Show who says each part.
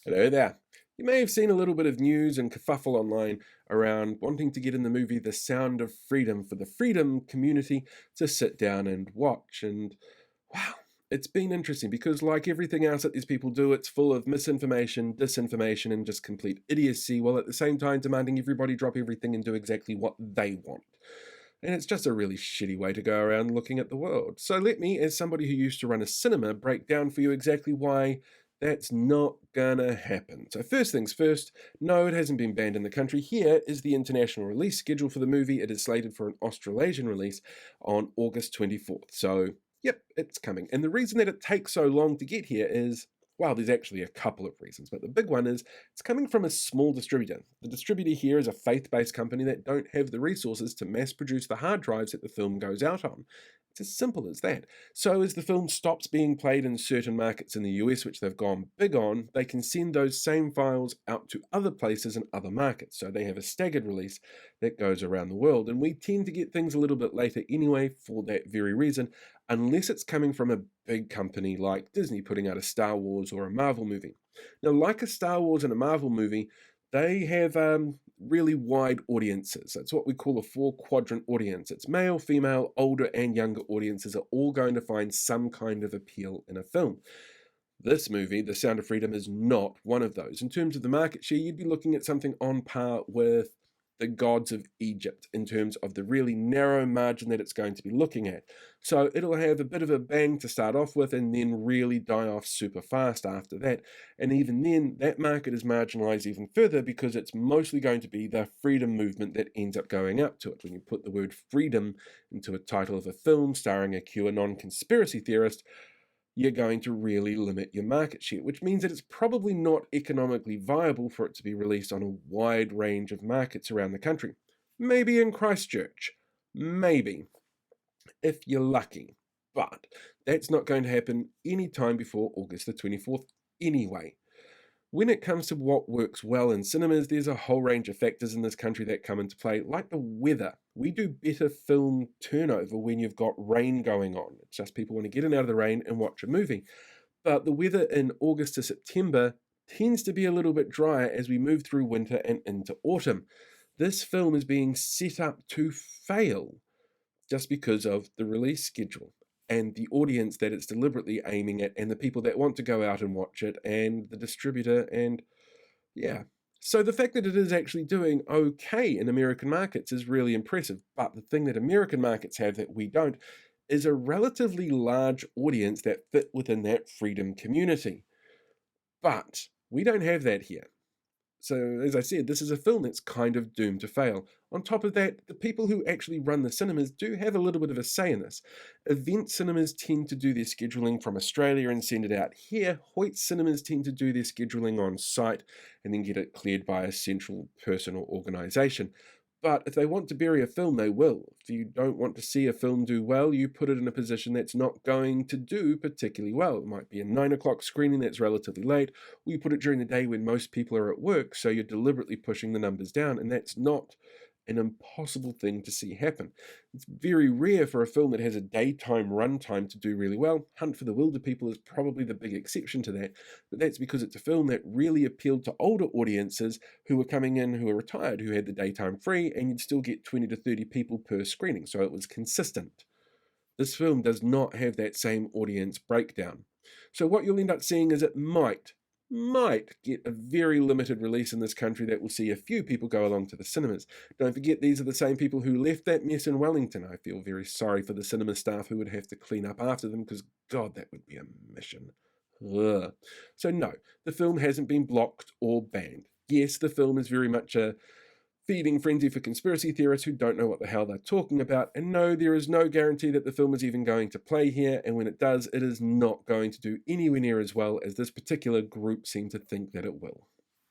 Speaker 1: Hello there. You may have seen a little bit of news and kerfuffle online around wanting to get in the movie The Sound of Freedom for the freedom community to sit down and watch. And wow, it's been interesting because, like everything else that these people do, it's full of misinformation, disinformation, and just complete idiocy, while at the same time demanding everybody drop everything and do exactly what they want. And it's just a really shitty way to go around looking at the world. So let me, as somebody who used to run a cinema, break down for you exactly why that's not gonna happen. So first things first, no, it hasn't been banned in the country. Here is the international release schedule for the movie. It is slated for an Australasian release on August 24th. So, yep, it's coming. And the reason that it takes so long to get here is, well, there's actually a couple of reasons, but the big one is it's coming from a small distributor. The distributor here is a faith-based company that don't have the resources to mass produce the hard drives that the film goes out on. It's as simple as that. So as the film stops being played in certain markets in the US, which they've gone big on, they can send those same files out to other places in other markets. So they have a staggered release that goes around the world. And we tend to get things a little bit later anyway for that very reason, unless it's coming from a big company like Disney putting out a Star Wars or a Marvel movie. Now, like a Star Wars and a Marvel movie, they have really wide audiences. It's what we call a four-quadrant audience. It's male, female, older, and younger audiences are all going to find some kind of appeal in a film. This movie, The Sound of Freedom, is not one of those. In terms of the market share, you'd be looking at something on par with the gods of Egypt in terms of the really narrow margin that it's going to be looking at. So it'll have a bit of a bang to start off with and then really die off super fast after that. And even then, that market is marginalized even further because it's mostly going to be the freedom movement that ends up going up to it. When you put the word freedom into a title of a film starring a QAnon conspiracy theorist, you're going to really limit your market share, which means that it's probably not economically viable for it to be released on a wide range of markets around the country. Maybe in Christchurch. Maybe, if you're lucky. But that's not going to happen any time before August the 24th anyway. When it comes to what works well in cinemas, there's a whole range of factors in this country that come into play, like the weather. We do better film turnover when you've got rain going on. It's just people want to get in out of the rain and watch a movie. But the weather in August to September tends to be a little bit drier as we move through winter and into autumn. This film is being set up to fail just because of the release schedule and the audience that it's deliberately aiming at and the people that want to go out and watch it and the distributor and yeah. So the fact that it is actually doing okay in American markets is really impressive. But the thing that American markets have that we don't is a relatively large audience that fit within that freedom community. But we don't have that here. So, as I said, this is a film that's kind of doomed to fail. On top of that, the people who actually run the cinemas do have a little bit of a say in this. Event cinemas tend to do their scheduling from Australia and send it out here. Hoyt cinemas tend to do their scheduling on site and then get it cleared by a central person or organisation. But if they want to bury a film, they will. If you don't want to see a film do well, you put it in a position that's not going to do particularly well. It might be a 9 o'clock screening that's relatively late, or you put it during the day when most people are at work, so you're deliberately pushing the numbers down, and that's not an impossible thing to see happen. It's very rare for a film that has a daytime runtime to do really well. Hunt for the Wilder People is probably the big exception to that, but that's because it's a film that really appealed to older audiences who were coming in who were retired, who had the daytime free, and you'd still get 20 to 30 people per screening, so it was consistent. This film does not have that same audience breakdown. So what you'll end up seeing is it might get a very limited release in this country that will see a few people go along to the cinemas. Don't forget, these are the same people who left that mess in Wellington. I feel very sorry for the cinema staff who would have to clean up after them because, God, that would be a mission. Ugh. So no, the film hasn't been blocked or banned. Yes, the film is very much a feeding frenzy for conspiracy theorists who don't know what the hell they're talking about, and no, there is no guarantee that the film is even going to play here, and when it does, it is not going to do anywhere near as well as this particular group seem to think that it will.